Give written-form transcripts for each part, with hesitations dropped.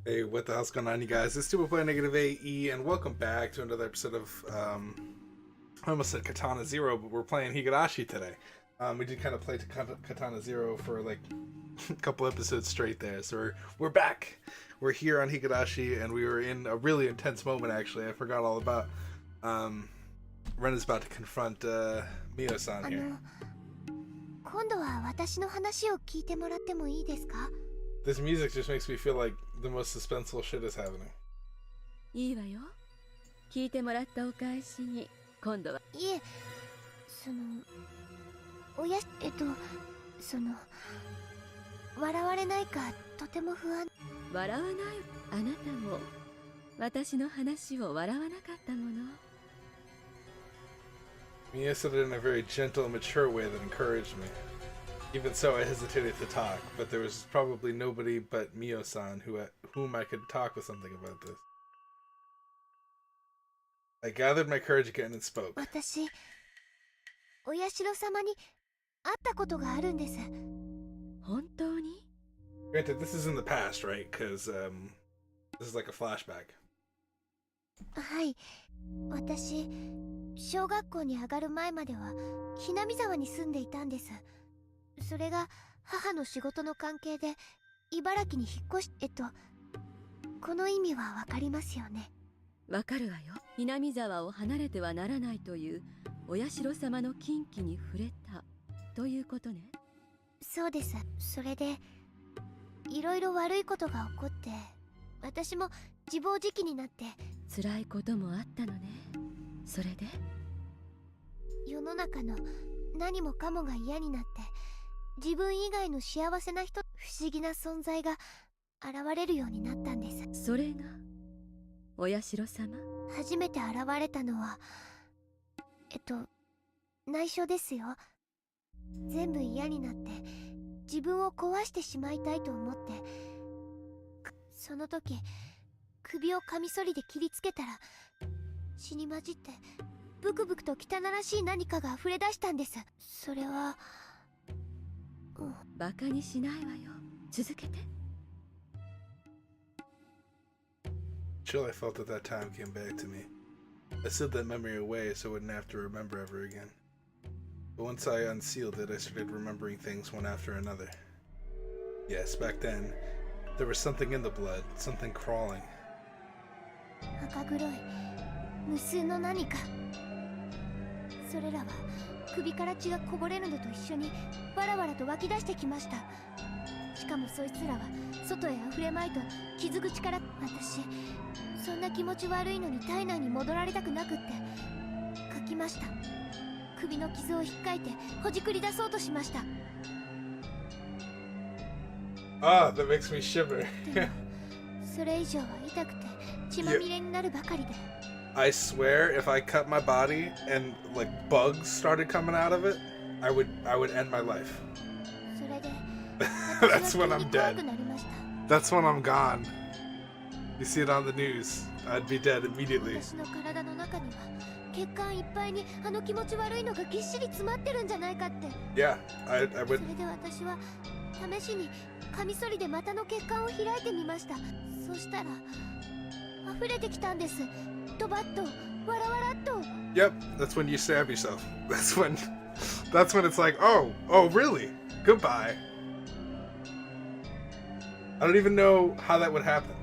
Hey, what the hell's going on, you guys? It's Super Play Negative AE, and welcome back to another episode of, I almost said Katana Zero, but we're playing Higurashi today. We did kind of play Katana Zero for like a couple episodes straight there, so we're back. We're here on Higurashi, and we were in a really intense moment, actually. I forgot all about. Ren is about to confront Mio-san here. 今度は私の話を聞いてもらってもいいですか? This music just makes me feel like the most suspenseful shit is happening. いいわよ。聞いてもらったお返しに今度は。いえ、笑われないかとても不安。笑わない。あなたも私の話を笑わなかったもの。Mia said it in a very gentle and mature way that encouraged me. Even so, I hesitated to talk, but there was probably nobody but Mio-san whom I could talk with something about this. I gathered my courage again and spoke. 私、お社様に会ったことがあるんです。本当に? Granted, this is in the past, right? Because this is like a flashback. はい、私、小学校に上がる前まではひなみ沢に住んでいたんです。それが母の仕事の関係で茨城に引っ越し、この意味はわかりますよね。わかるわよ。南沢を離れてはならないというお社様の禁忌に触れたということね。そうです。それでいろいろ悪いことが起こって、私も自暴自棄になって。辛いこともあったのね。それで世の中の何もかもが嫌になって、自分以外の幸せな人、不思議な存在が現れるようになったんです。それがお社様？初めて現れたのは内緒ですよ。全部嫌になって自分を壊してしまいたいと思って、その時首をカミソリで切りつけたら、血に混じってブクブクと汚らしい何かが溢れ出したんです。それはバカにしないわよ。続けて。Chill I felt at that time came back to me. I sealed that memory away so I wouldn't have to remember ever again. But once I unsealed it, I started remembering things one after another. Yes, back then, there was something in the blood, something crawling. 赤黒い無数の何か。それらは首から血がこぼれるのと一緒にわらわらと湧き出してきました。しかもそいつらは外へ溢れまいと傷口から。私、そんな気持ち悪いのに体内に戻られたくなくって書きました。首の傷を引っかいてほじくり出そうとしました。Ah, that makes me shiver. でもそれ以上は痛くて血まみれになるばかりで。I swear, if I cut my body and like bugs started coming out of it, I would end my life. それで That's when I'm dead. That's when I'm gone. You see it on the news. I'd be dead immediately. 私の体の中には血管いっぱいにあの気持ち悪いのがぎっしり詰まってるんじゃないかって。Yeah, I そ would. れで私は試しにカミソリで股の血管を開いてみました。そしたら溢れてきたんです。ドバッと、わらわらっと。 Yep, that's when you stab yourself. That's when it's like, oh, really? Goodbye. I don't even know how that would happen.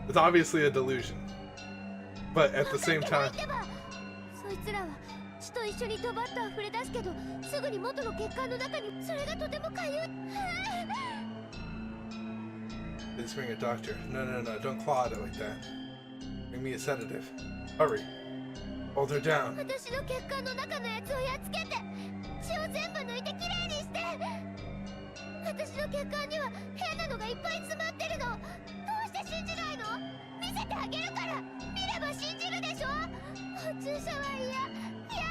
It's obviously a delusion. But at the same time... そいつらは血と一緒にドバッと溢れ出すけど、すぐに元の血管の中に。それがとてもかゆい。Let's bring a doctor. No, don't claw at it like that. Bring me a sedative. Hurry. Hold her down. 私の血管の中のやつをやっつけて、血を全部抜いてきれいにして。私の血管には変なのがいっぱい詰まってるの。どうして信じないの？見せてあげるから。見れば信じるでしょ。注射は嫌。いや。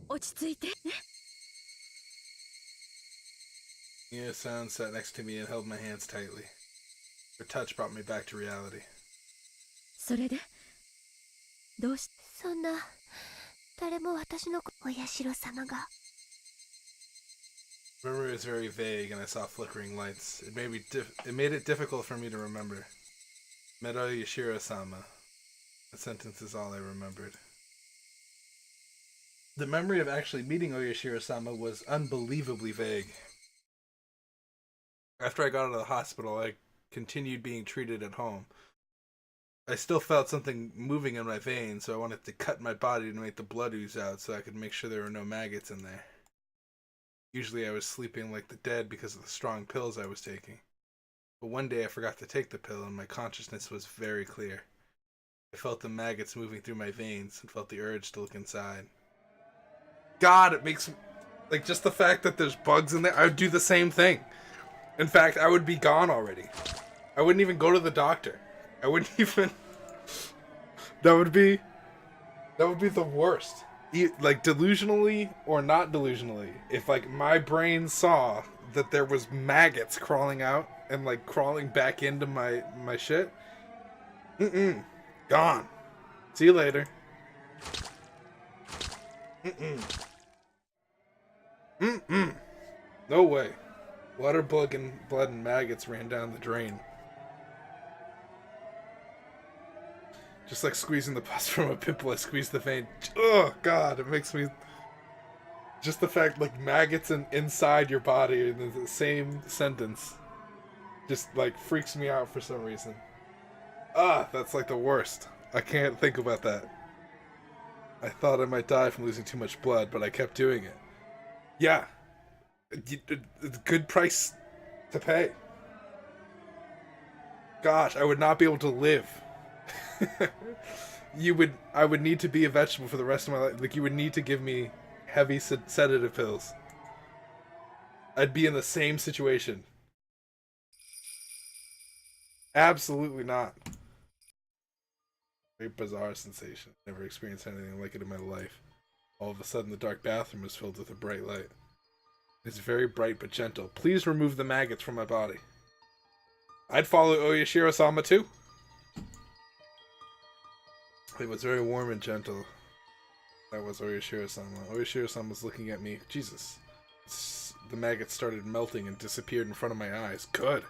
落ち着いてね。Mia-san sat next to me and held my hands tightly. Her touch brought me back to reality. それでどうし。そんな誰も私のお社様が Memory was very vague, and I saw flickering lights. It made it difficult for me to remember. Met Yashiro-sama. The sentence is all I remembered. The memory of actually meeting Oyashiro-sama was unbelievably vague. After I got out of the hospital, I continued being treated at home. I still felt something moving in my veins, so I wanted to cut my body to make the blood ooze out so I could make sure there were no maggots in there. Usually I was sleeping like the dead because of the strong pills I was taking. But one day I forgot to take the pill and my consciousness was very clear. I felt the maggots moving through my veins and felt the urge to look inside. God, it makes... Like, just the fact that there's bugs in there, I would do the same thing. In fact, I would be gone already. I wouldn't even go to the doctor. I wouldn't even... That would be the worst. Like, delusionally or not delusionally. If, like, my brain saw that there was maggots crawling out and, like, crawling back into my shit. Gone. See you later. No way. Water, blood, and maggots ran down the drain. Just like squeezing the pus from a pimple, I squeezed the vein. Oh, God, it makes me... Just the fact, like, maggots inside your body in the same sentence just, like, freaks me out for some reason. That's, like, the worst. I can't think about that. I thought I might die from losing too much blood, but I kept doing it. Yeah. It's a good price to pay. Gosh, I would not be able to live. I would need to be a vegetable for the rest of my life. Like, you would need to give me heavy sedative pills. I'd be in the same situation. Absolutely not. Very bizarre sensation. Never experienced anything like it in my life. All of a sudden, the dark bathroom was filled with a bright light. It's very bright but gentle. Please remove the maggots from my body. I'd follow Oyashiro-sama too. It was very warm and gentle. That was Oyashiro-sama. Oyashiro-sama was looking at me. Jesus. The maggots started melting and disappeared in front of my eyes. Good.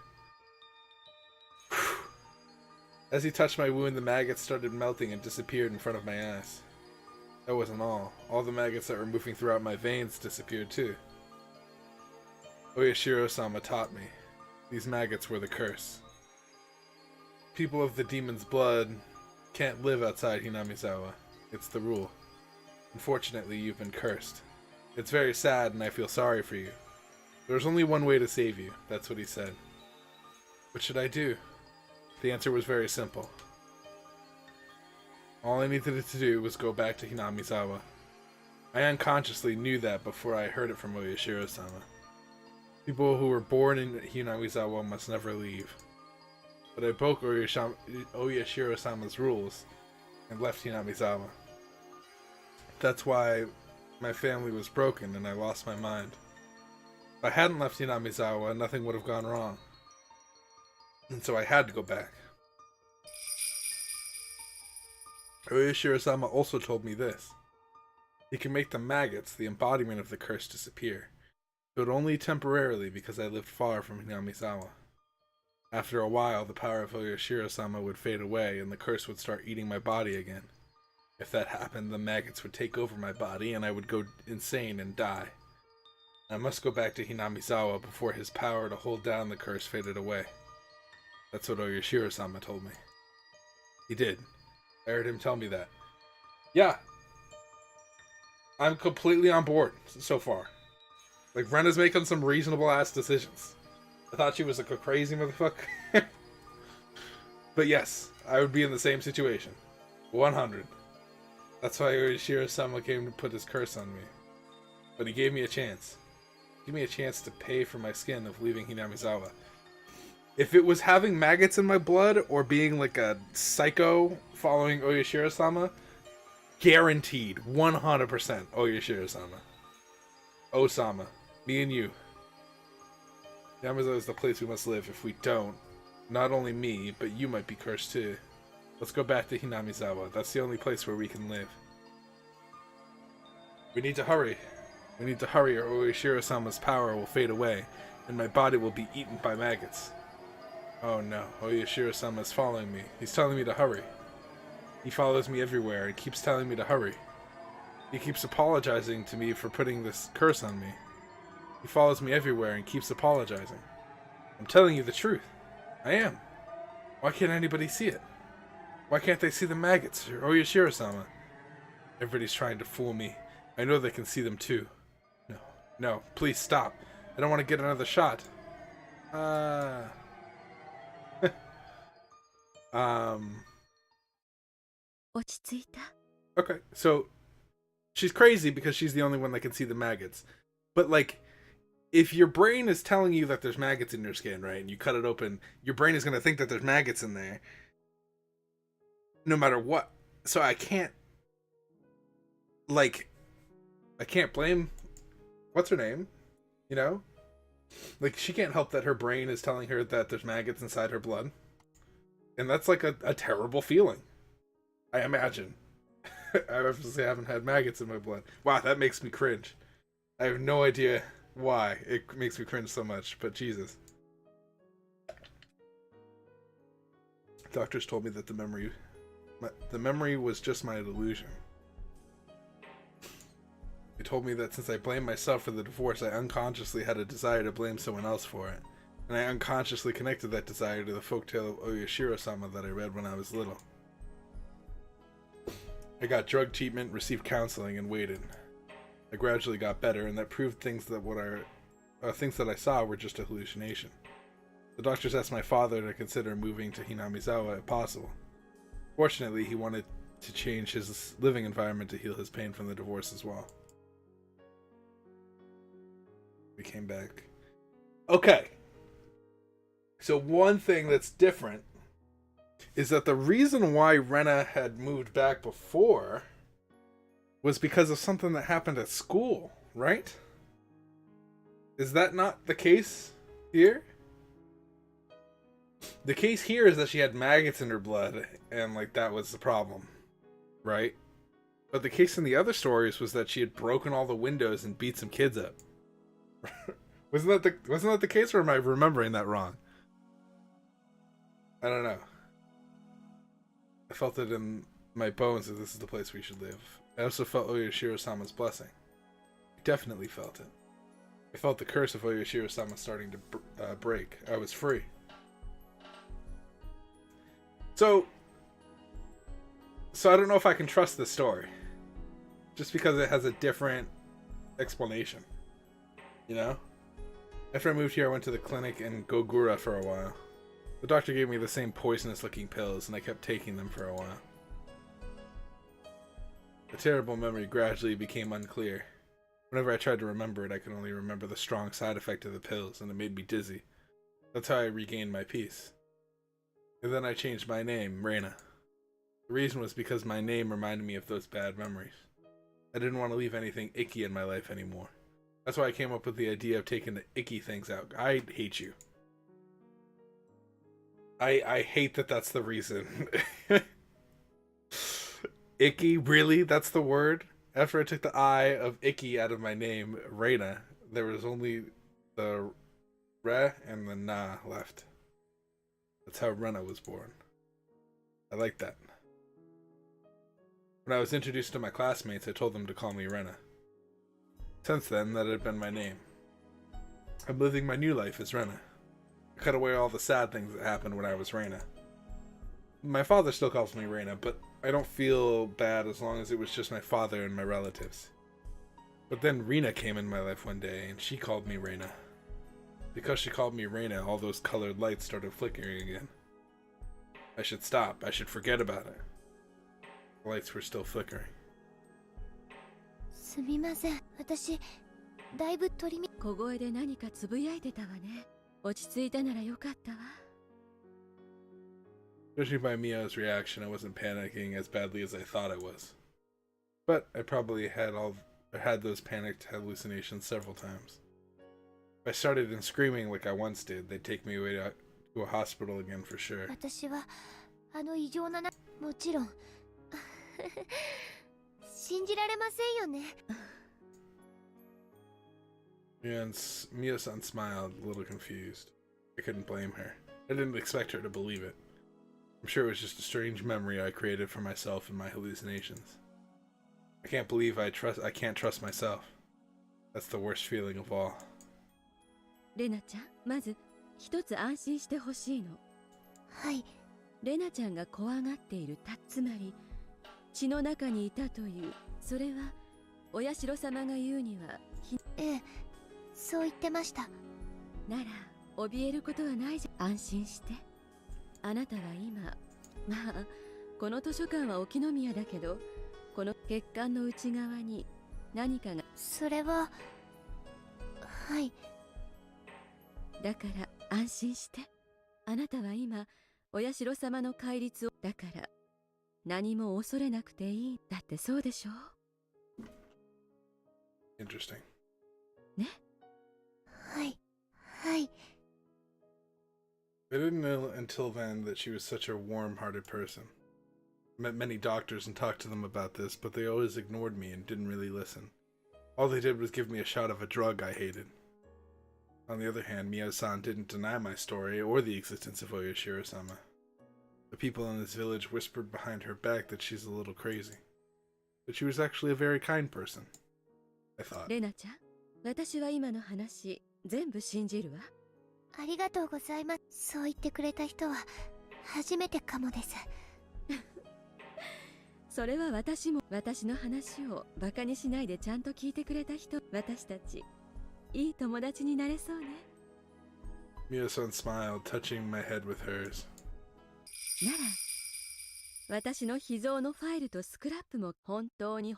As he touched my wound, the maggots started melting and disappeared in front of my eyes. That wasn't all. All the maggots that were moving throughout my veins disappeared too. Oyashiro-sama taught me. These maggots were the curse. People of the demon's blood can't live outside Hinamizawa. It's the rule. Unfortunately, you've been cursed. It's very sad and I feel sorry for you. There's only one way to save you. That's what he said. What should I do? The answer was very simple. All I needed to do was go back to Hinamizawa. I unconsciously knew that before I heard it from Oyashiro-sama. People who were born in Hinamizawa must never leave. But I broke Oyashiro-sama's rules and left Hinamizawa. That's why my family was broken and I lost my mind. If I hadn't left Hinamizawa, nothing would have gone wrong. And so I had to go back. Oyashiro-sama also told me this. He can make the maggots, the embodiment of the curse, disappear. But only temporarily because I lived far from Hinamizawa. After a while, the power of Oyashiro-sama would fade away and the curse would start eating my body again. If that happened, the maggots would take over my body and I would go insane and die. I must go back to Hinamizawa before his power to hold down the curse faded away. That's what Oyashiro-sama told me. He did. I heard him tell me that. Yeah. I'm completely on board so far. Like, Rena's making some reasonable ass decisions. I thought she was like a crazy motherfucker. But yes, I would be in the same situation. 100. That's why Oyashiro-sama came to put his curse on me. But he gave me a chance. Give me a chance to pay for my skin of leaving Hinamizawa. If it was having maggots in my blood or being like a psycho following Oyashiro-sama, guaranteed 100% Oyashiro-sama. Osama, me and you. Hinamizawa is the place we must live. If we don't, not only me, but you might be cursed too. Let's go back to Hinamizawa. That's the only place where we can live. We need to hurry. We need to hurry or Oyashiro-sama's power will fade away, and my body will be eaten by maggots. Oh no, Oyashiro-sama is following me. He's telling me to hurry. He follows me everywhere and keeps telling me to hurry. He keeps apologizing to me for putting this curse on me. He follows me everywhere and keeps apologizing. I'm telling you the truth. I am. Why can't anybody see it? Why can't they see the maggots or Oyashiro-sama? Everybody's trying to fool me. I know they can see them too. No, please stop. I don't want to get another shot. Okay, so she's crazy because she's the only one that can see the maggots. But like, if your brain is telling you that there's maggots in your skin, right, and you cut it open, your brain is going to think that there's maggots in there no matter what. So I can't blame what's her name, you know? Like, she can't help that her brain is telling her that there's maggots inside her blood. And that's like a terrible feeling, I imagine. I obviously haven't had maggots in my blood. Wow, that makes me cringe. I have no idea why it makes me cringe so much, but Jesus. Doctors told me that the memory was just my delusion. They told me that since I blamed myself for the divorce, I unconsciously had a desire to blame someone else for it. And I unconsciously connected that desire to the folktale of Oyashiro-sama that I read when I was little. I got drug treatment, received counseling, and waited. I gradually got better, and that proved things that I saw were just a hallucination. The doctors asked my father to consider moving to Hinamizawa if possible. Fortunately, he wanted to change his living environment to heal his pain from the divorce as well. We came back. Okay. So one thing that's different is that the reason why Rena had moved back before was because of something that happened at school, right? Is that not the case here? The case here is that she had maggots in her blood, and like that was the problem, right? But the case in the other stories was that she had broken all the windows and beat some kids up. Wasn't that the case, or am I remembering that wrong? I don't know. I felt it in my bones that this is the place we should live. I also felt Oyashiro-sama's blessing. I definitely felt it. I felt the curse of Oyashiro-sama starting to break. I was free. So I don't know if I can trust this story. Just because it has a different explanation. You know? After I moved here, I went to the clinic in Gogura for a while. The doctor gave me the same poisonous-looking pills, and I kept taking them for a while. The terrible memory gradually became unclear. Whenever I tried to remember it, I could only remember the strong side effect of the pills, and it made me dizzy. That's how I regained my peace. And then I changed my name, Reina. The reason was because my name reminded me of those bad memories. I didn't want to leave anything icky in my life anymore. That's why I came up with the idea of taking the icky things out. I hate you. I hate that that's the reason. Icky? Really? That's the word? After I took the I of icky out of my name, Reina, there was only the re and the na left. That's how Rena was born. I like that. When I was introduced to my classmates, I told them to call me Rena. Since then, that had been my name. I'm living my new life as Rena. I cut away all the sad things that happened when I was Reina. My father still calls me Reina, but I don't feel bad as long as it was just my father and my relatives. But then Rena came in my life one day, and she called me Reina. Because she called me Reina, all those colored lights started flickering again. I should stop. I should forget about it. The lights were still flickering. すみません。私、だいぶ取りみ。小声で何かつぶやいてたわね。落ち着いたならよかったわ。Judging by Mia's reaction, I wasn't panicking as badly as I thought I was. But I probably had those panicked hallucinations several times. If I started in screaming like I once did, they'd take me away to a hospital again for sure. 私は異常なもちろん信じられませんよね。And Mio-san smiled, a little confused. I couldn't blame her. I didn't expect her to believe it. I'm sure it was just a strange memory I created for myself in my hallucinations. I can't believe I can't trust myself. That's the worst feeling of all. レナちゃん、まず一つ安心してほしいの。はい。レナちゃんが怖がっているつまり血の中にいたという、それはお社様が言うにはええ、そう言ってました。なら怯えることはないじゃ。安心して。あなたは今、まあこの図書館は沖宮だけど、この血管の内側に何かが。それは、はい。だから安心して。あなたは今お社様の戒律を。だから何も恐れなくていい。だってそうでしょ。Interesting. ね。はい。はい。I didn't know until then that she was such a warm-hearted person. I met many doctors and talked to them about this, but they always ignored me and didn't really listen. All they did was give me a shot of a drug I hated. On the other hand, Mio-san didn't deny my story or the existence of Oyashiro-sama. The people in this village whispered behind her back that she's a little crazy. But she was actually a very kind person, I thought. レナちゃん、私は今の話全部信じるわ。ありがとうございます。そう言ってくれた人は初めてかもです。それは私も。私の話をバカにしないでちゃんと聞いてくれた人。私たちいい友達になれそうね。Mio-san smiled, touching my head with hers. なら私の秘蔵のファイルとスクラップも本当に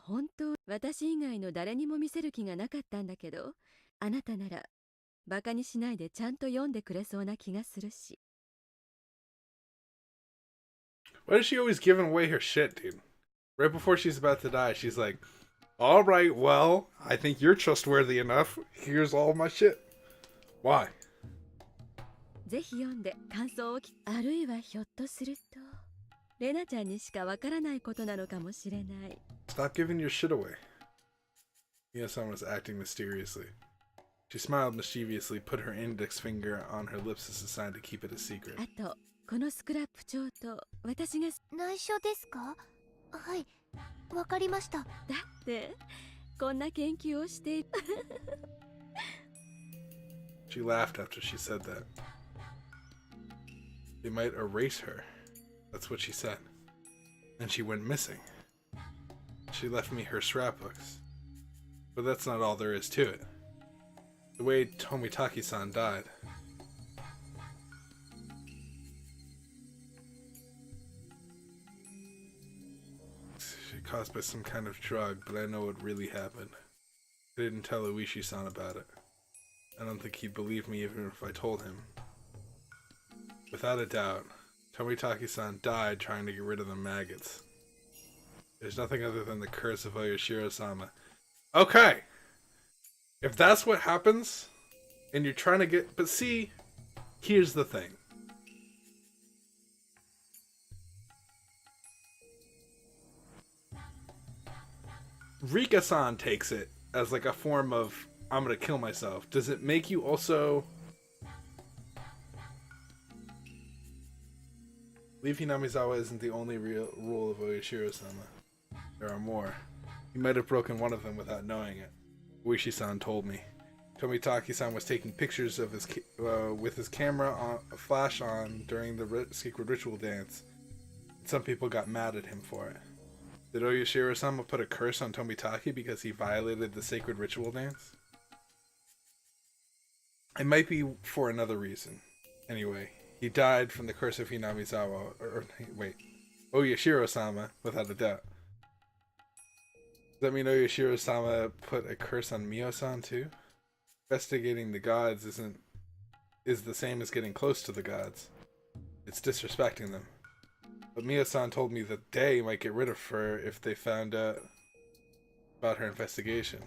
私以外の誰にも見せる気がなかったんだけど、あなたならバカにしないでちゃんと読んでくれそうな気がするし。Why is she always giving away her shit, dude? Right before she's about to die, she's like, Alright, well, I think you're trustworthy enough. Here's all my shit. Why? ぜひ読んで感想をあるいはひょっとするとレナちゃんにしかわからないことなのかもしれない。 Stop giving your shit away. Mio-san was acting mysteriously. She smiled mischievously, put her index finger on her lips as a sign to keep it a secret. あとこのスクラップ帳と私が。内緒ですか？はい、わかりました。だってこんな研究をしている。She laughed after she said that. They might erase her. That's what she said. And she went missing. She left me her scrapbooks. But that's not all there is to it. The way Tomitaki-san died. She caused by some kind of drug, but I know what really happened. I didn't tell Uishi-san about it. I don't think he'd believe me even if I told him. Without a doubt, Tomitaki-san died trying to get rid of the maggots. There's nothing other than the curse of Oyashiro-sama. Okay! If that's what happens, and you're trying to get... But see, here's the thing. Rika-san takes it as like a form of, I'm gonna kill myself. Does it make you also... Leave Hinamizawa isn't the only real rule of Oyashiro-sama. There are more. He might have broken one of them without knowing it. Uishi-san told me. Tomitaki-san was taking pictures of his with his camera on, flash on during the secret ritual dance. Some people got mad at him for it. Did Oyashiro-sama put a curse on Tomitaki because he violated the sacred ritual dance? It might be for another reason. Anyway, he died from the curse of Hinamizawa, Oyashiro-sama, without a doubt. Does that mean Oyashiro-sama put a curse on Mio-san too? Investigating the gods is the same as getting close to the gods. It's disrespecting them. But Mio-san told me that they might get rid of her if they found out about her investigation.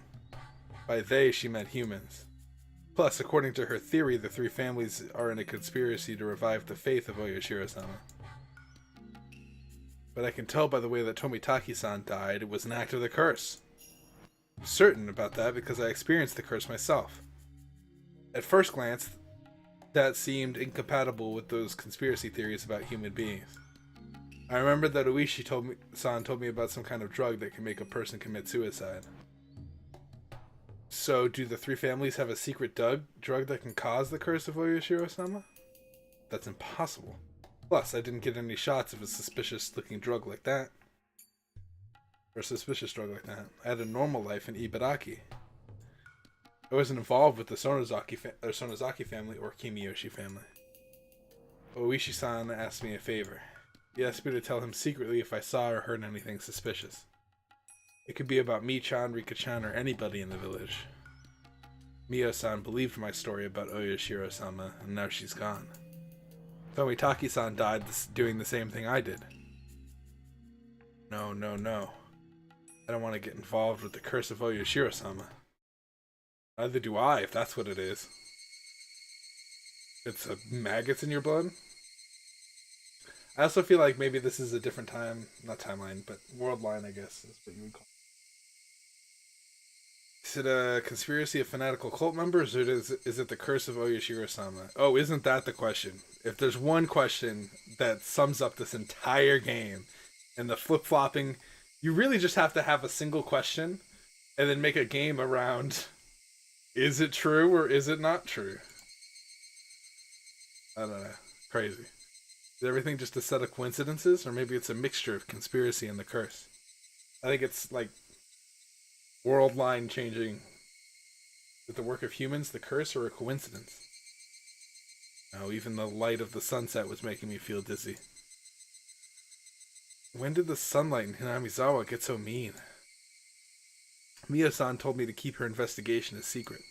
By they, she meant humans. Plus, according to her theory, the three families are in a conspiracy to revive the faith of Oyashiro-sama. But I can tell by the way that Tomitaki-san died, it was an act of the curse. I'm certain about that because I experienced the curse myself. At first glance, that seemed incompatible with those conspiracy theories about human beings. I remember that Oishi told me about some kind of drug that can make a person commit suicide. So, do the three families have a secret drug that can cause the curse of Oyashiro-sama? That's impossible. Plus, I didn't get any shots of a suspicious-looking drug like that. Or a suspicious drug like that. I had a normal life in Ibaraki. I wasn't involved with the Sonozaki family or Kimiyoshi family. Oishi-san asked me a favor. He asked me to tell him secretly if I saw or heard anything suspicious. It could be about Mi-chan, Rika-chan, or anybody in the village. Mio-san believed my story about Oyashiro-sama, and now she's gone. Tomitaki-san died doing the same thing I did. No. I don't want to get involved with the curse of Oyashiro-sama. Neither do I, if that's what it is. It's maggots in your blood? I also feel like maybe this is a different not timeline, but world line, I guess, is what you would call it. Is it a conspiracy of fanatical cult members, or is it the curse of Oyashiro-sama? Oh, isn't that the question? If there's one question that sums up this entire game, and the flip-flopping, you really just have to have a single question, and then make a game around, is it true or is it not true? I don't know. Crazy. Is everything just a set of coincidences, or maybe it's a mixture of conspiracy and the curse? I think it's like world line changing. Is it the work of humans, the curse, or a coincidence? No, even the light of the sunset was making me feel dizzy. When did the sunlight in Hinamizawa get so mean? Mio-san told me to keep her investigation a secret.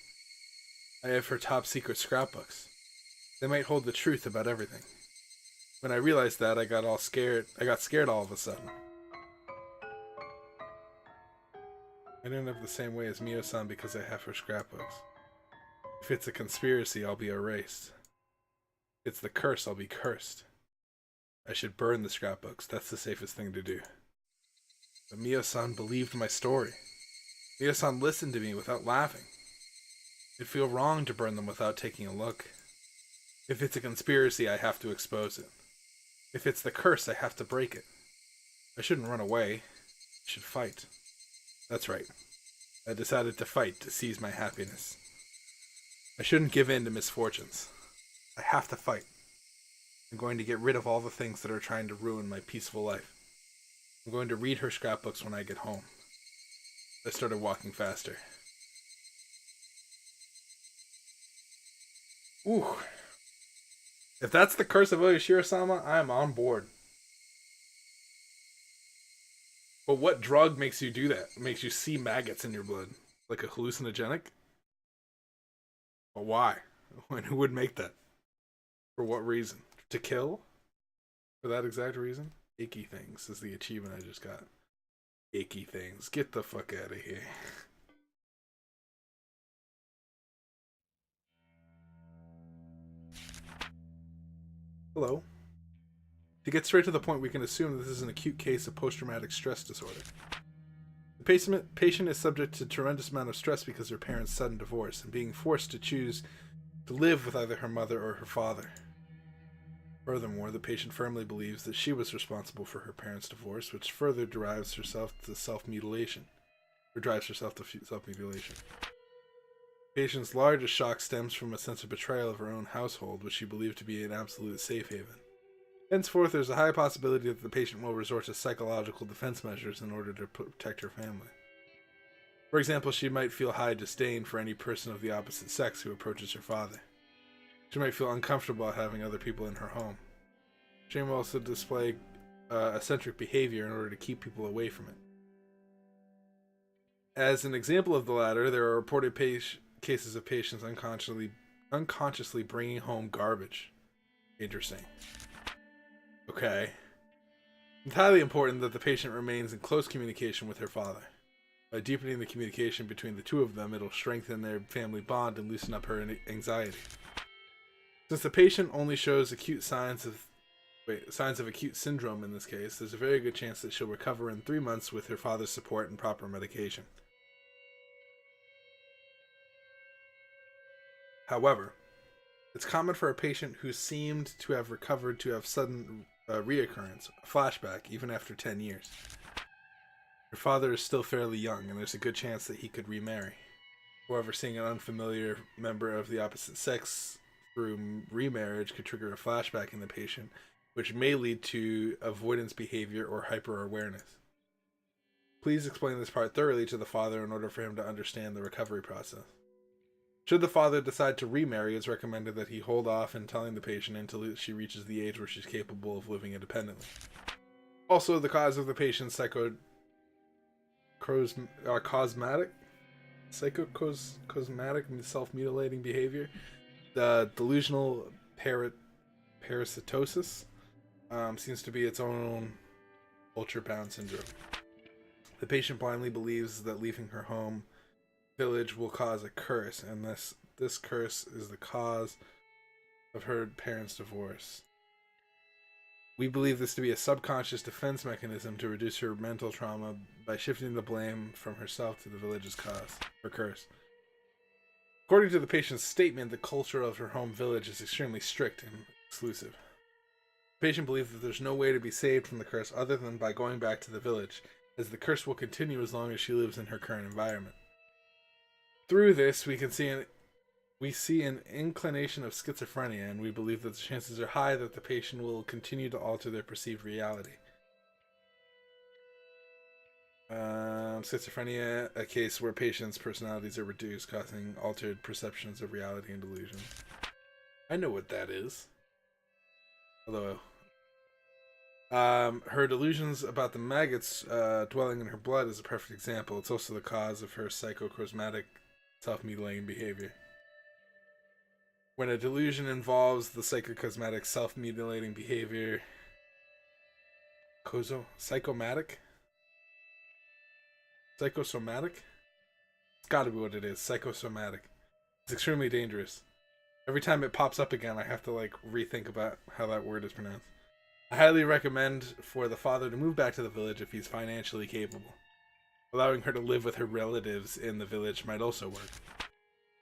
I have her top secret scrapbooks. They might hold the truth about everything. When I realized that, I got scared all of a sudden. I don't have the same way as Mio-san because I have her scrapbooks. If it's a conspiracy, I'll be erased. If it's the curse, I'll be cursed. I should burn the scrapbooks. That's the safest thing to do. But Mio-san believed my story. Mio-san listened to me without laughing. It'd feel wrong to burn them without taking a look. If it's a conspiracy, I have to expose it. If it's the curse, I have to break it. I shouldn't run away. I should fight. That's right. I decided to fight to seize my happiness. I shouldn't give in to misfortunes. I have to fight. I'm going to get rid of all the things that are trying to ruin my peaceful life. I'm going to read her scrapbooks when I get home. I started walking faster. Ooh. If that's the curse of Oyashiro-sama, I am on board. But what drug makes you do that? It makes you see maggots in your blood? Like a hallucinogenic? But why? And who would make that? For what reason? To kill? For that exact reason? Icky things is the achievement I just got. Icky things. Get the fuck out of here. Hello. To get straight to the point, we can assume this is an acute case of post-traumatic stress disorder. The patient is subject to a tremendous amount of stress because of her parents' sudden divorce and being forced to choose to live with either her mother or her father. Furthermore, the patient firmly believes that she was responsible for her parents' divorce, which further drives herself to self-mutilation. The patient's largest shock stems from a sense of betrayal of her own household, which she believed to be an absolute safe haven. Henceforth, there's a high possibility that the patient will resort to psychological defense measures in order to protect her family. For example, she might feel high disdain for any person of the opposite sex who approaches her father. She might feel uncomfortable having other people in her home. She may also display eccentric behavior in order to keep people away from it. As an example of the latter, there are reported cases of patients unconsciously bringing home garbage. Interesting. Okay. It's highly important that the patient remains in close communication with her father. By deepening the communication between the two of them, it'll strengthen their family bond and loosen up her anxiety. Since the patient only shows acute signs of acute syndrome in this case, there's a very good chance that she'll recover in 3 months with her father's support and proper medication. However, it's common for a patient who seemed to have recovered to have sudden reoccurrence, a flashback, even after 10 years. Her father is still fairly young, and there's a good chance that he could remarry. However, seeing an unfamiliar member of the opposite sex through remarriage could trigger a flashback in the patient, which may lead to avoidance behavior or hyper-awareness. Please explain this part thoroughly to the father in order for him to understand the recovery process. Should the father decide to remarry, it's recommended that he hold off in telling the patient until she reaches the age where she's capable of living independently. Also, the cause of the patient's cosmetic self-mutilating behavior, the delusional parasitosis, seems to be its own ultra-bound syndrome. The patient blindly believes that leaving her home village will cause a curse, and this curse is the cause of her parents' divorce. We believe this to be a subconscious defense mechanism to reduce her mental trauma by shifting the blame from herself to the village's cause, or curse. According to the patient's statement, the culture of her home village is extremely strict and exclusive. The patient believes that there's no way to be saved from the curse other than by going back to the village, as the curse will continue as long as she lives in her current environment. Through this, we see an inclination of schizophrenia, and we believe that the chances are high that the patient will continue to alter their perceived reality. Schizophrenia, a case where patients' personalities are reduced, causing altered perceptions of reality and delusion. I know what that is. Although, her delusions about the maggots dwelling in her blood is a perfect example. It's also the cause of her psychochromatic self-mutilating behavior. When a delusion involves the psychocosmetic self-mutilating behavior, psychosomatic? It's gotta be what it is, psychosomatic. It's extremely dangerous. Every time it pops up again, I have to rethink about how that word is pronounced. I highly recommend for the father to move back to the village if he's financially capable. Allowing her to live with her relatives in the village might also work.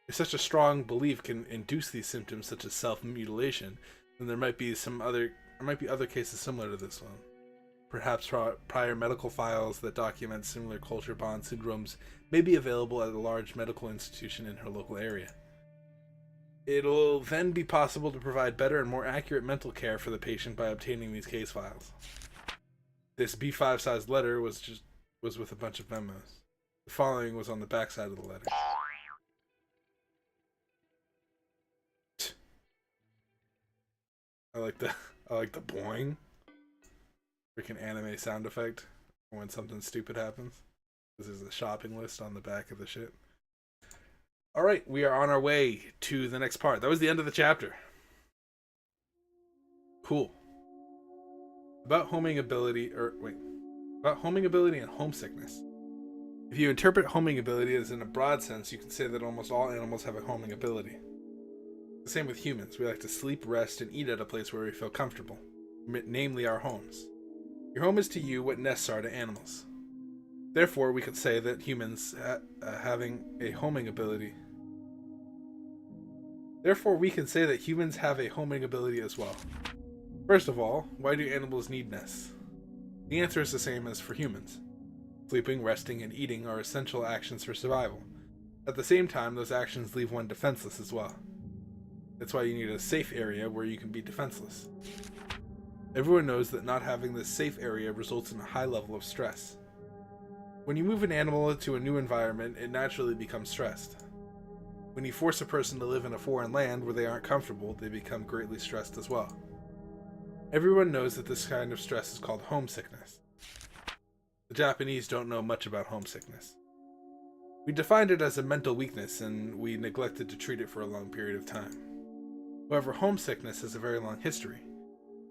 If such a strong belief can induce these symptoms, such as self-mutilation, then there might be other cases similar to this one. Perhaps prior medical files that document similar culture bond syndromes may be available at a large medical institution in her local area. It'll then be possible to provide better and more accurate mental care for the patient by obtaining these case files. This B5-sized letter was with a bunch of memos. The following was on the back side of the letter. I like the boing. Freaking anime sound effect when something stupid happens. This is a shopping list on the back of the shit. Alright, we are on our way to the next part. That was the end of the chapter. Cool. About homing ability and homesickness. If you interpret homing ability as in a broad sense, you can say that almost all animals have a homing ability. The same with humans. We like to sleep, rest, and eat at a place where we feel comfortable, namely our homes. Your home is to you what nests are to animals. Therefore, we could say that humans having a homing ability. Therefore, we can say that humans have a homing ability as well. First of all, why do animals need nests? The answer is the same as for humans. Sleeping, resting, and eating are essential actions for survival. At the same time, those actions leave one defenseless as well. That's why you need a safe area where you can be defenseless. Everyone knows that not having this safe area results in a high level of stress. When you move an animal to a new environment, it naturally becomes stressed. When you force a person to live in a foreign land where they aren't comfortable, they become greatly stressed as well. Everyone knows that this kind of stress is called homesickness. The Japanese don't know much about homesickness. We defined it as a mental weakness, and we neglected to treat it for a long period of time. However, homesickness has a very long history.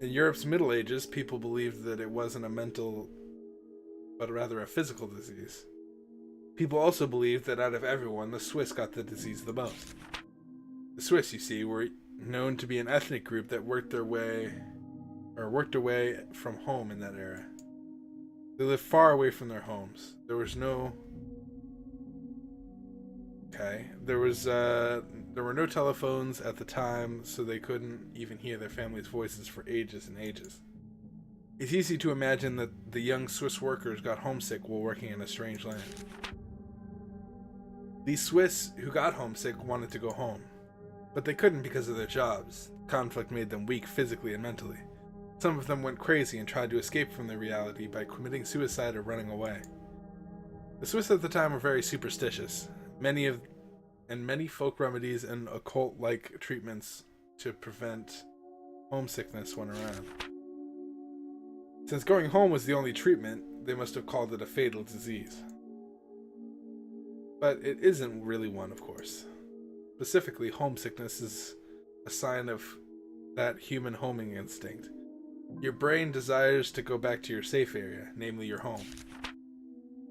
In Europe's Middle Ages, people believed that it wasn't a mental, but rather a physical disease. People also believed that out of everyone, the Swiss got the disease the most. The Swiss, you see, were known to be an ethnic group that worked away from home in that era. They lived far away from their homes. There was no Okay. There were no telephones at the time, so they couldn't even hear their families' voices for ages and ages. It's easy to imagine that the young Swiss workers got homesick while working in a strange land. These Swiss who got homesick wanted to go home, but they couldn't because of their jobs. Conflict made them weak physically and mentally. Some of them went crazy and tried to escape from their reality by committing suicide or running away. The Swiss at the time were very superstitious. Many folk remedies and occult-like treatments to prevent homesickness went around. Since going home was the only treatment, they must have called it a fatal disease. But it isn't really one, of course. Specifically, homesickness is a sign of that human homing instinct. Your brain desires to go back to your safe area, namely your home.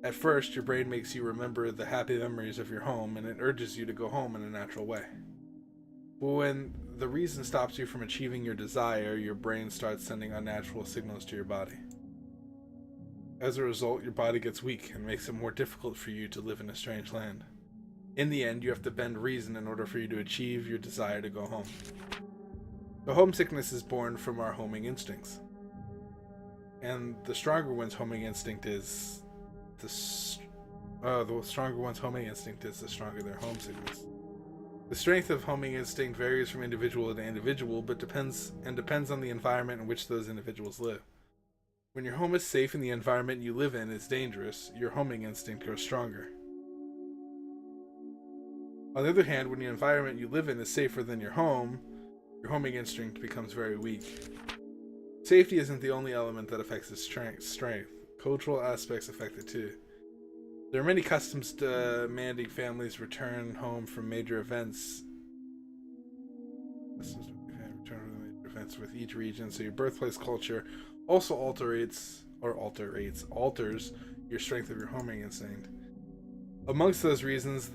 At first, your brain makes you remember the happy memories of your home, and it urges you to go home in a natural way. But when the reason stops you from achieving your desire, your brain starts sending unnatural signals to your body. As a result, your body gets weak and makes it more difficult for you to live in a strange land. In the end, you have to bend reason in order for you to achieve your desire to go home. The homesickness is born from our homing instincts. And the stronger one's homing instinct is, the stronger one's homing instinct is, the stronger their homesickness. The strength of homing instinct varies from individual to individual, but depends on the environment in which those individuals live. When your home is safe and the environment you live in is dangerous, your homing instinct grows stronger. On the other hand, when the environment you live in is safer than your homing instinct becomes very weak. Safety isn't the only element that affects its strength. Cultural aspects affect it too. There are many customs demanding families return home from major events. With each region, so your birthplace culture also alters your strength of your homing instinct. Amongst those regions,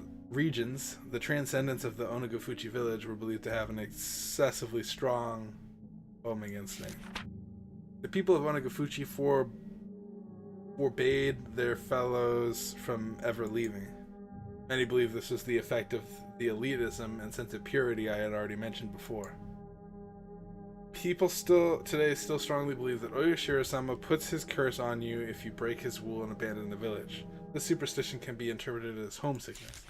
the transcendents of the Onagafuchi village were believed to have an excessively strong homing instinct. The people of Onagafuchi forbade their fellows from ever leaving. Many believe this was the effect of the elitism and sense of purity I had already mentioned before. People today still strongly believe that Oyashiro-sama puts his curse on you if you break his rule and abandon the village. This superstition can be interpreted as homesickness.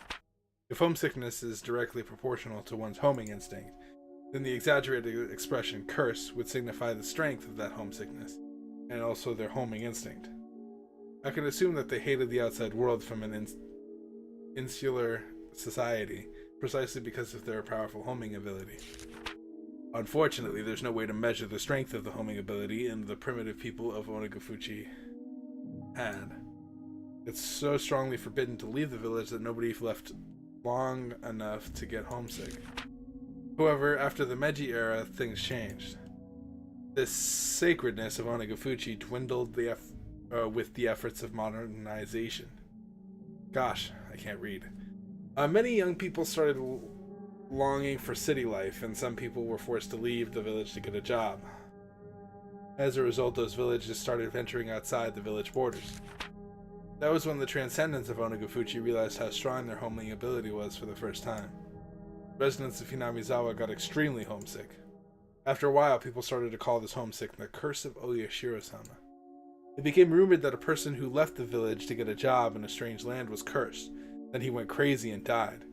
If homesickness is directly proportional to one's homing instinct, then the exaggerated expression curse would signify the strength of that homesickness, and also their homing instinct. I can assume that they hated the outside world from an insular society, precisely because of their powerful homing ability. Unfortunately, there's no way to measure the strength of the homing ability and the primitive people of Onagafuchi had. It's so strongly forbidden to leave the village that nobody left long enough to get homesick. However, after the Meiji era, things changed. This sacredness of Onagafuchi dwindled with the efforts of modernization. Gosh, I can't read. Many young people started longing for city life, and some people were forced to leave the village to get a job. As a result, those villages started venturing outside the village borders. That was when the transcendents of Onagafuchi realized how strong their homing ability was for the first time. Residents of Hinamizawa got extremely homesick. After a while, people started to call this homesick the curse of Oyashiro-sama. It became rumored that a person who left the village to get a job in a strange land was cursed. Then he went crazy and died.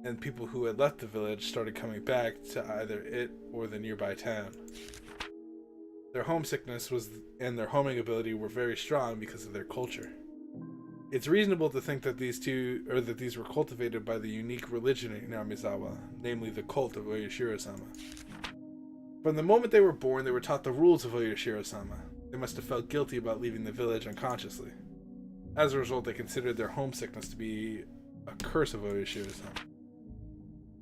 And people who had left the village started coming back to either it or the nearby town. Their homesickness and their homing ability were very strong because of their culture. It's reasonable to think that these were cultivated by the unique religion in Hinamizawa, namely the cult of Oyashiro-sama. From the moment they were born, they were taught the rules of Oyashiro-sama. They must have felt guilty about leaving the village unconsciously. As a result, they considered their homesickness to be a curse of Oyashiro-sama.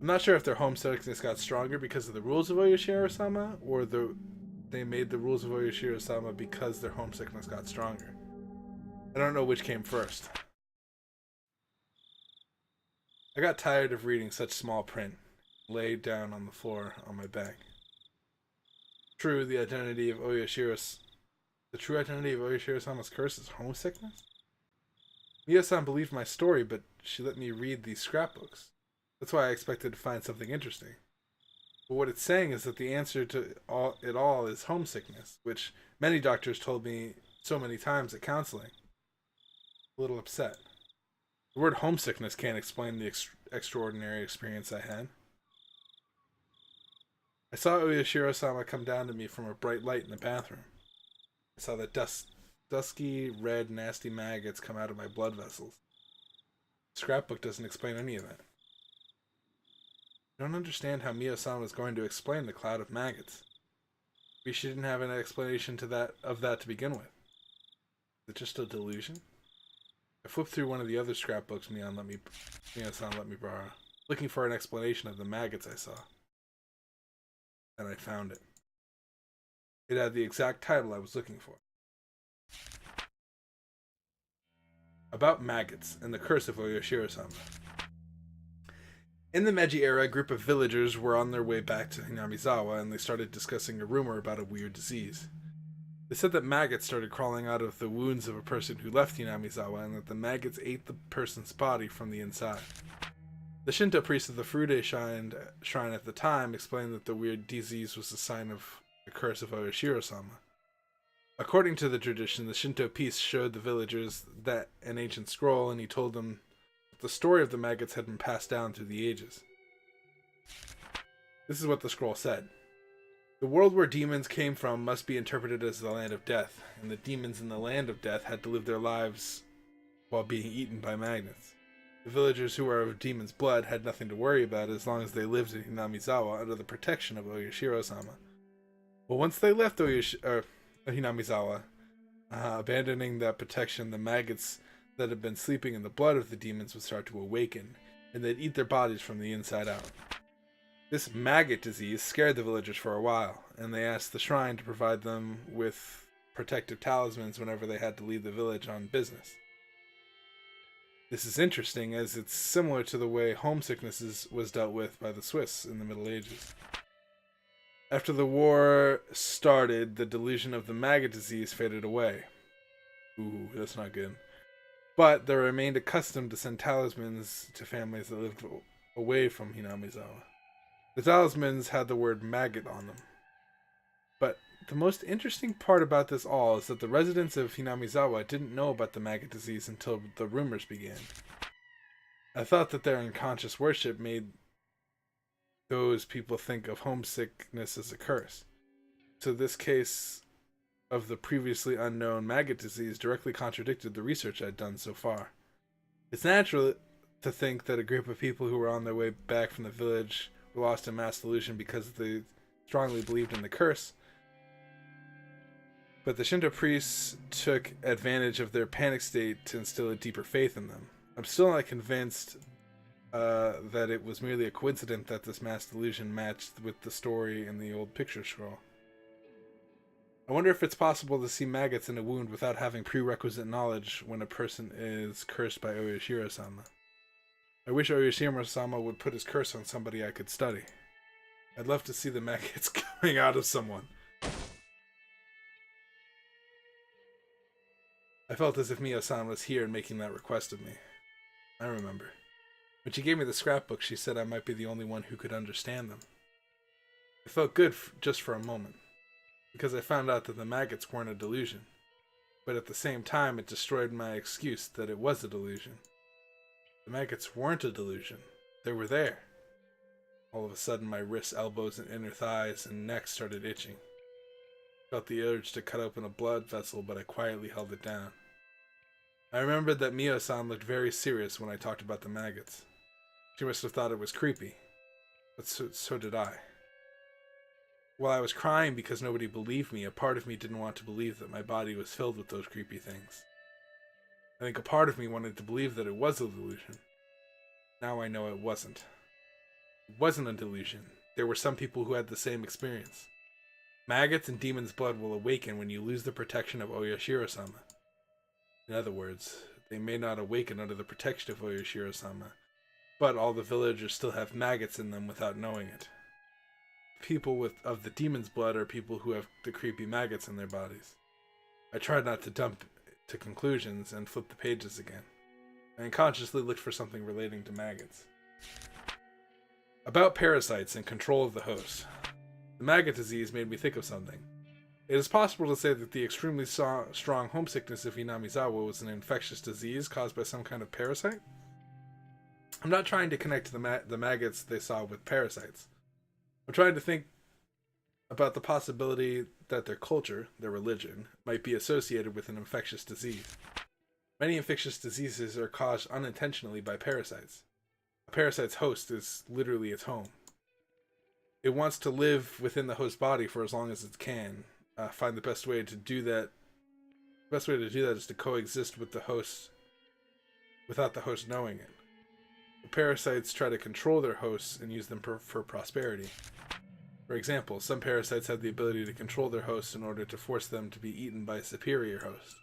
I'm not sure if their homesickness got stronger because of the rules of Oyashiro-sama, or they made the rules of Oyashiro-sama because their homesickness got stronger. I don't know which came first. I got tired of reading such small print, laid down on the floor on my back. True, the true identity of Oyashiro-sama's curse is homesickness? Miya-san believed my story, but she let me read these scrapbooks. That's why I expected to find something interesting. But what it's saying is that the answer to it all is homesickness, which many doctors told me so many times at counseling. A little upset. The word homesickness can't explain the extraordinary experience I had. I saw Oyashiro-sama come down to me from a bright light in the bathroom. I saw that dusky, red, nasty maggots come out of my blood vessels. The scrapbook doesn't explain any of that. I don't understand how Mio-san was going to explain the cloud of maggots. Maybe she didn't have an explanation of that to begin with. Is it just a delusion? I flipped through one of the other scrapbooks Mio-san let me borrow, looking for an explanation of the maggots I saw. And I found it. It had the exact title I was looking for. About maggots and the curse of Oyashiro-sama. In the Meiji era, a group of villagers were on their way back to Hinamizawa, and they started discussing a rumor about a weird disease. They said that maggots started crawling out of the wounds of a person who left Hinamizawa, and that the maggots ate the person's body from the inside. The Shinto priest of the Furude shrine at the time explained that the weird disease was a sign of the curse of Oyashiro-sama. According to the tradition, the Shinto priest showed the villagers that an ancient scroll, and he told them the story of the maggots had been passed down through the ages. This is what the scroll said. The world where demons came from must be interpreted as the land of death, and the demons in the land of death had to live their lives while being eaten by maggots. The villagers who were of demon's blood had nothing to worry about as long as they lived in Hinamizawa under the protection of Oyashiro-sama. But once they left Hinamizawa, abandoning that protection, the maggots that had been sleeping in the blood of the demons would start to awaken, and they'd eat their bodies from the inside out. This maggot disease scared the villagers for a while, and they asked the shrine to provide them with protective talismans whenever they had to leave the village on business. This is interesting, as it's similar to the way homesickness was dealt with by the Swiss in the Middle Ages. After the war started, the delusion of the maggot disease faded away. Ooh, that's not good. But there remained a custom to send talismans to families that lived away from Hinamizawa. The talismans had the word maggot on them. But the most interesting part about this all is that the residents of Hinamizawa didn't know about the maggot disease until the rumors began. I thought that their unconscious worship made those people think of homesickness as a curse. So this case of the previously unknown maggot disease directly contradicted the research I'd done so far. It's natural to think that a group of people who were on their way back from the village were lost in mass delusion because they strongly believed in the curse. But the Shinto priests took advantage of their panic state to instill a deeper faith in them. I'm still not convinced that it was merely a coincidence that this mass delusion matched with the story in the old picture scroll. I wonder if it's possible to see maggots in a wound without having prerequisite knowledge when a person is cursed by Oyashiro-sama. I wish Oyashiro-sama would put his curse on somebody I could study. I'd love to see the maggots coming out of someone. I felt as if Mio-san was here and making that request of me. I remember. When she gave me the scrapbook, she said I might be the only one who could understand them. It felt good just for a moment, because I found out that the maggots weren't a delusion. But at the same time, it destroyed my excuse that it was a delusion. The maggots weren't a delusion. They were there. All of a sudden, my wrists, elbows, and inner thighs and neck started itching. I felt the urge to cut open a blood vessel, but I quietly held it down. I remembered that Mio-san looked very serious when I talked about the maggots. She must have thought it was creepy, but so did I. While I was crying because nobody believed me, a part of me didn't want to believe that my body was filled with those creepy things. I think a part of me wanted to believe that it was a delusion. Now I know it wasn't. It wasn't a delusion. There were some people who had the same experience. Maggots and demon's blood will awaken when you lose the protection of Oyashiro-sama. In other words, they may not awaken under the protection of Oyashiro-sama, but all the villagers still have maggots in them without knowing it. People of the demon's blood are people who have the creepy maggots in their bodies. I tried not to jump to conclusions and flip the pages again. and consciously looked for something relating to maggots. About parasites and control of the host. The maggot disease made me think of something. It is possible to say that the extremely strong homesickness of Hinamizawa was an infectious disease caused by some kind of parasite. I'm not trying to connect the maggots they saw with parasites. I'm trying to think about the possibility that their culture, their religion, might be associated with an infectious disease. Many infectious diseases are caused unintentionally by parasites. A parasite's host is literally its home. It wants to live within the host body for as long as it can. Find the best way to do that. The best way to do that is to coexist with the host without the host knowing it. The parasites try to control their hosts and use them for prosperity. For example, some parasites have the ability to control their hosts in order to force them to be eaten by a superior host.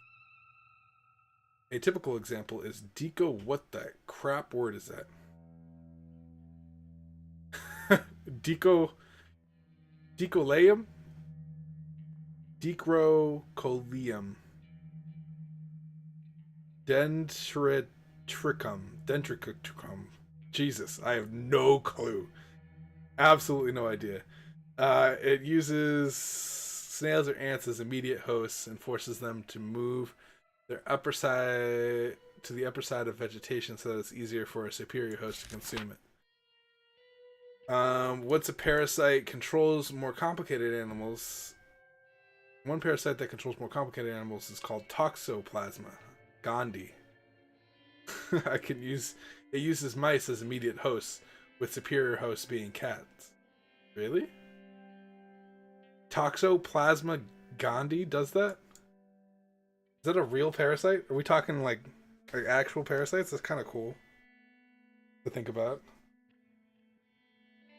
A typical example is Deco. What the crap word is that? Decoleum? Dicrocoleum. Dendriticum. Jesus, I have no clue. Absolutely no idea. It uses snails or ants as immediate hosts and forces them to move their upper side to the upper side of vegetation so that it's easier for a superior host to consume it. What's a parasite? Controls more complicated animals. One parasite that controls more complicated animals is called Toxoplasma gondii. It uses mice as immediate hosts, with superior hosts being cats. Really? Toxoplasma gondii does that? Is that a real parasite? Are we talking like actual parasites? That's kind of cool to think about.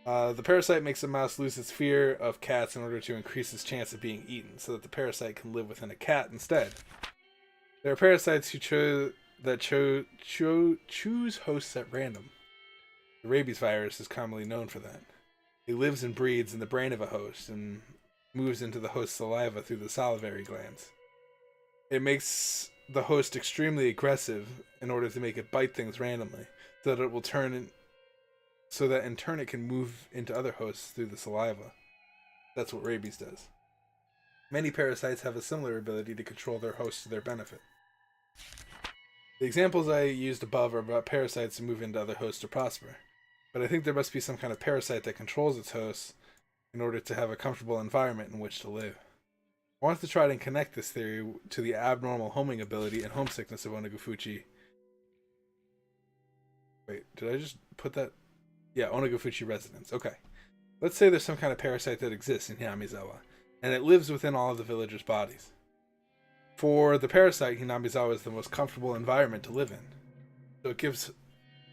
The parasite makes a mouse lose its fear of cats in order to increase its chance of being eaten, so that the parasite can live within a cat instead. There are parasites who choose hosts at random. The rabies virus is commonly known for that. It lives and breeds in the brain of a host and moves into the host's saliva through the salivary glands. It makes the host extremely aggressive in order to make it bite things randomly, so that in turn it can move into other hosts through the saliva. That's what rabies does. Many parasites have a similar ability to control their hosts to their benefit. The examples I used above are about parasites who move into other hosts to prosper, but I think there must be some kind of parasite that controls its hosts in order to have a comfortable environment in which to live. I wanted to try and connect this theory to the abnormal homing ability and homesickness of Onegafuchi. Wait, did I just put that? Yeah, Onegafuchi residents. Okay. Let's say there's some kind of parasite that exists in Hinamizawa, and it lives within all of the villagers' bodies. For the parasite, Hinamizawa is the most comfortable environment to live in. So it gives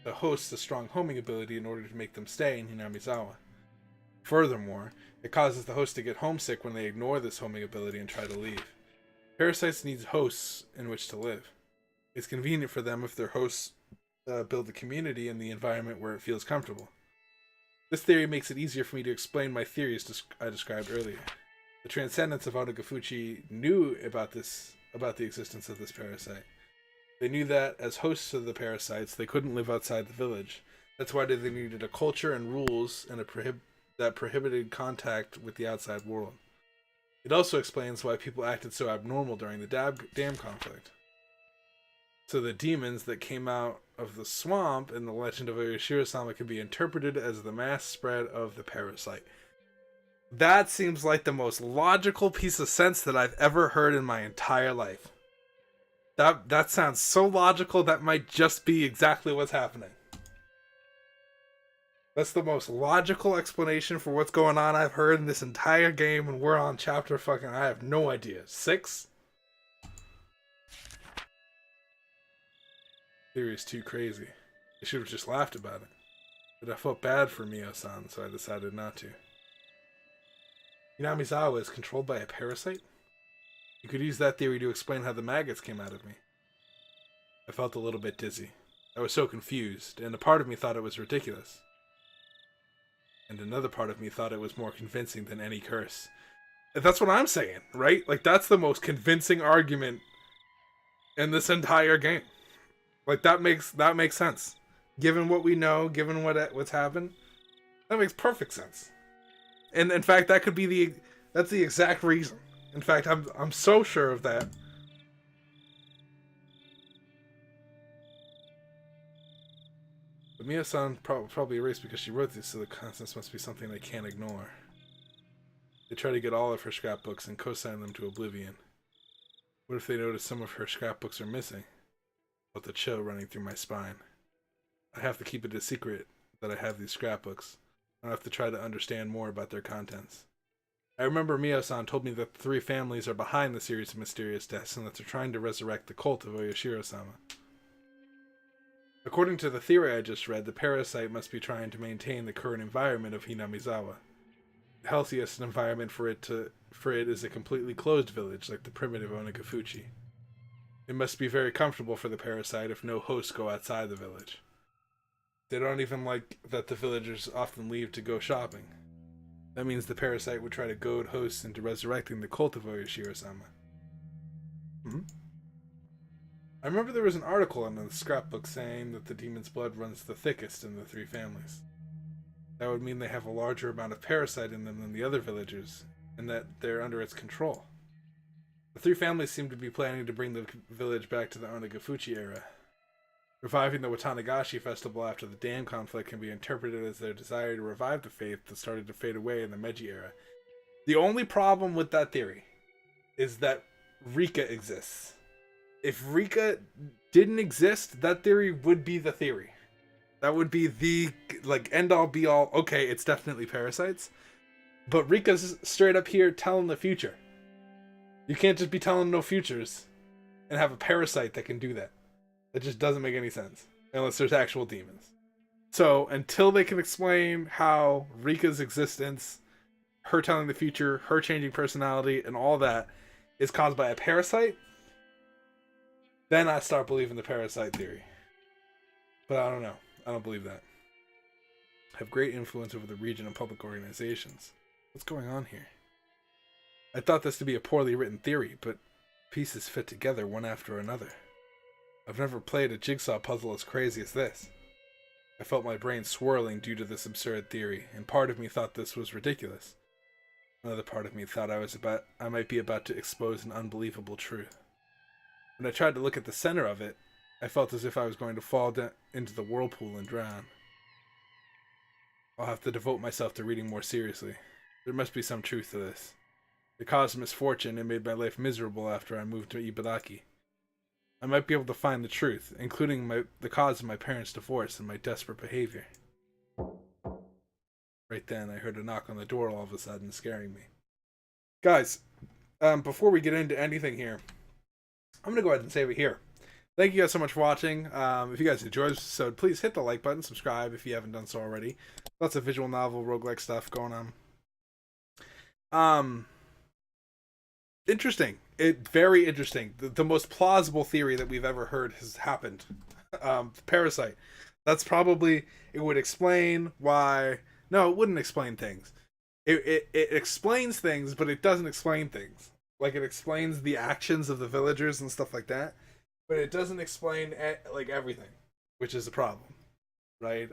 the hosts a strong homing ability in order to make them stay in Hinamizawa. Furthermore, it causes the host to get homesick when they ignore this homing ability and try to leave. Parasites need hosts in which to live. It's convenient for them if their hosts build a community in the environment where it feels comfortable. This theory makes it easier for me to explain my theories I described earlier. The transcendents of Onegafuchi knew about the existence of this parasite. They knew that as hosts of the parasites, they couldn't live outside the village. That's why they needed a culture and rules and that prohibited contact with the outside world. It also explains why people acted so abnormal during the dam conflict. So the demons that came out of the swamp in the legend of Oyoshiro-sama can be interpreted as the mass spread of the parasite. That seems like the most logical piece of sense that I've ever heard in my entire life. That sounds so logical, that might just be exactly what's happening. That's the most logical explanation for what's going on I've heard in this entire game, and we're on chapter fucking, I have no idea, 6? Theory is too crazy. I should have just laughed about it. But I felt bad for Mio-san, so I decided not to. Hinamizawa is controlled by a parasite? You could use that theory to explain how the maggots came out of me. I felt a little bit dizzy. I was so confused, and a part of me thought it was ridiculous. And another part of me thought it was more convincing than any curse. And that's what I'm saying, right? Like, that's the most convincing argument in this entire game. Like that makes sense. Given what we know, given what's happened, that makes perfect sense. And in fact, that could be that's the exact reason. In fact, I'm so sure of that. But Mia-san probably erased because she wrote these, so the contents must be something they can't ignore. They try to get all of her scrapbooks and co-sign them to oblivion. What if they notice some of her scrapbooks are missing? With the chill running through my spine. I have to keep it a secret that I have these scrapbooks. I have to try to understand more about their contents. I remember Mio-san told me that the three families are behind the series of mysterious deaths and that they're trying to resurrect the cult of Oyashiro-sama. According to the theory I just read, the parasite must be trying to maintain the current environment of Hinamizawa. The healthiest environment for it is a completely closed village like the primitive Onagafuchi. It must be very comfortable for the parasite if no hosts go outside the village. They don't even like that the villagers often leave to go shopping. That means the parasite would try to goad hosts into resurrecting the cult of Oyashiro-sama. I remember there was an article in the scrapbook saying that the demon's blood runs the thickest in the three families. That would mean they have a larger amount of parasite in them than the other villagers, and that they're under its control. The three families seem to be planning to bring the village back to the Onagafuchi era. Reviving the Watanagashi festival after the dam conflict can be interpreted as their desire to revive the faith that started to fade away in the Meiji era. The only problem with that theory is that Rika exists. If Rika didn't exist, that theory would be the theory. That would be the, like, end-all, be-all, okay, it's definitely parasites. But Rika's straight up here telling the future. You can't just be telling no futures and have a parasite that can do that. It just doesn't make any sense. Unless there's actual demons. So, until they can explain how Rika's existence, her telling the future, her changing personality, and all that is caused by a parasite, then I start believing the parasite theory. But I don't know. I don't believe that. Have great influence over the region and public organizations. What's going on here? I thought this to be a poorly written theory, but pieces fit together one after another. I've never played a jigsaw puzzle as crazy as this. I felt my brain swirling due to this absurd theory, and part of me thought this was ridiculous. Another part of me thought I might be about to expose an unbelievable truth. When I tried to look at the center of it, I felt as if I was going to fall into the whirlpool and drown. I'll have to devote myself to reading more seriously. There must be some truth to this. It caused misfortune and made my life miserable after I moved to Ibaraki. I might be able to find the truth, including the cause of my parents' divorce and my desperate behavior. Right then, I heard a knock on the door all of a sudden, scaring me. Guys, before we get into anything here, I'm going to go ahead and save it here. Thank you guys so much for watching. If you guys enjoyed this episode, please hit the like button, subscribe if you haven't done so already. Lots of visual novel, roguelike stuff going on. Interesting. Very interesting. The most plausible theory that we've ever heard has happened. Parasite. That's probably, it would explain why. No, it wouldn't explain things. It explains things, but it doesn't explain things. Like, it explains the actions of the villagers and stuff like that, but it doesn't explain like everything, which is a problem, right?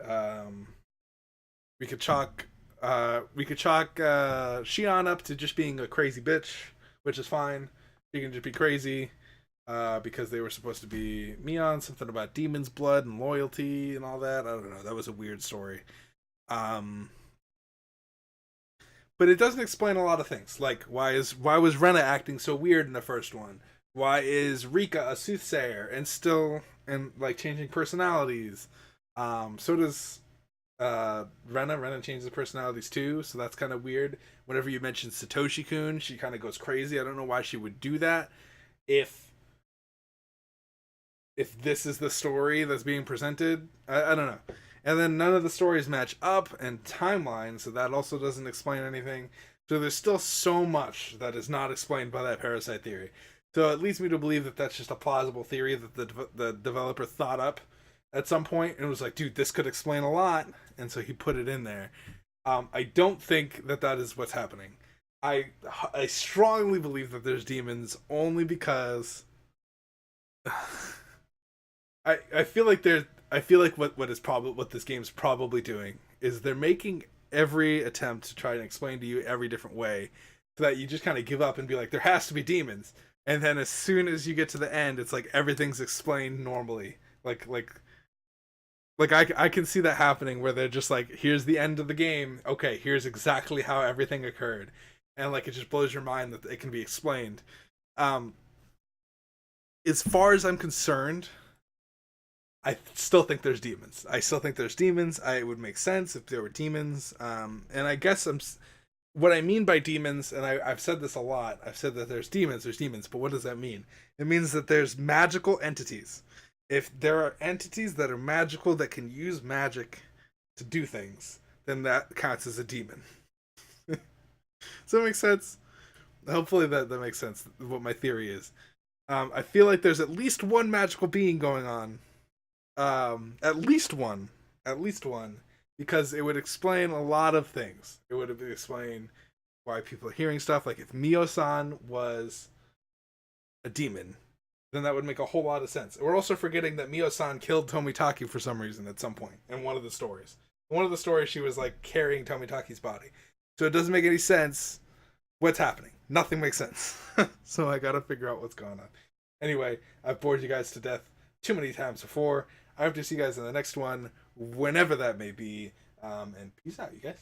We could chalk Shion up to just being a crazy bitch, which is fine. She can just be crazy because they were supposed to be Mion, something about demon's blood and loyalty and all that. I don't know. That was a weird story. But it doesn't explain a lot of things. Like, why was Rena acting so weird in the first one? Why is Rika a soothsayer and like changing personalities? So does Rena. Rena changes personalities too, so that's kind of weird. Whenever you mention Satoshi-kun, she kind of goes crazy. I don't know why she would do that if this is the story that's being presented. I don't know. And then none of the stories match up and timeline, so that also doesn't explain anything. So there's still so much that is not explained by that parasite theory. So it leads me to believe that that's just a plausible theory that the developer thought up at some point and was like, dude, this could explain a lot, and so he put it in there. I don't think that is what's happening. I strongly believe that there's demons only because I feel like what this game's probably doing is they're making every attempt to try and explain to you every different way so that you just kind of give up and be like, there has to be demons. And then as soon as you get to the end, it's like everything's explained normally. I can see that happening where they're just like, here's the end of the game. Okay, here's exactly how everything occurred. And like it just blows your mind that it can be explained. As far as I'm concerned, I still think there's demons. It would make sense if there were demons. And I guess what I mean by demons, and I've said this a lot. I've said that there's demons. But what does that mean? It means that there's magical entities. If there are entities that are magical that can use magic to do things, then that counts as a demon. Does that make sense? Hopefully that makes sense. What my theory is. I feel like there's at least one magical being going on. At least one, because it would explain a lot of things. It would explain why people are hearing stuff. Like if Mio-san was a demon, then that would make a whole lot of sense. We're also forgetting that Mio-san killed Tomitaki for some reason at some point in one of the stories. In one of the stories, she was like carrying Tomitaki's body, so it doesn't make any sense. What's happening? Nothing makes sense. So I gotta figure out what's going on. Anyway, I've bored you guys to death too many times before. I hope to see you guys in the next one, whenever that may be. And peace out, you guys.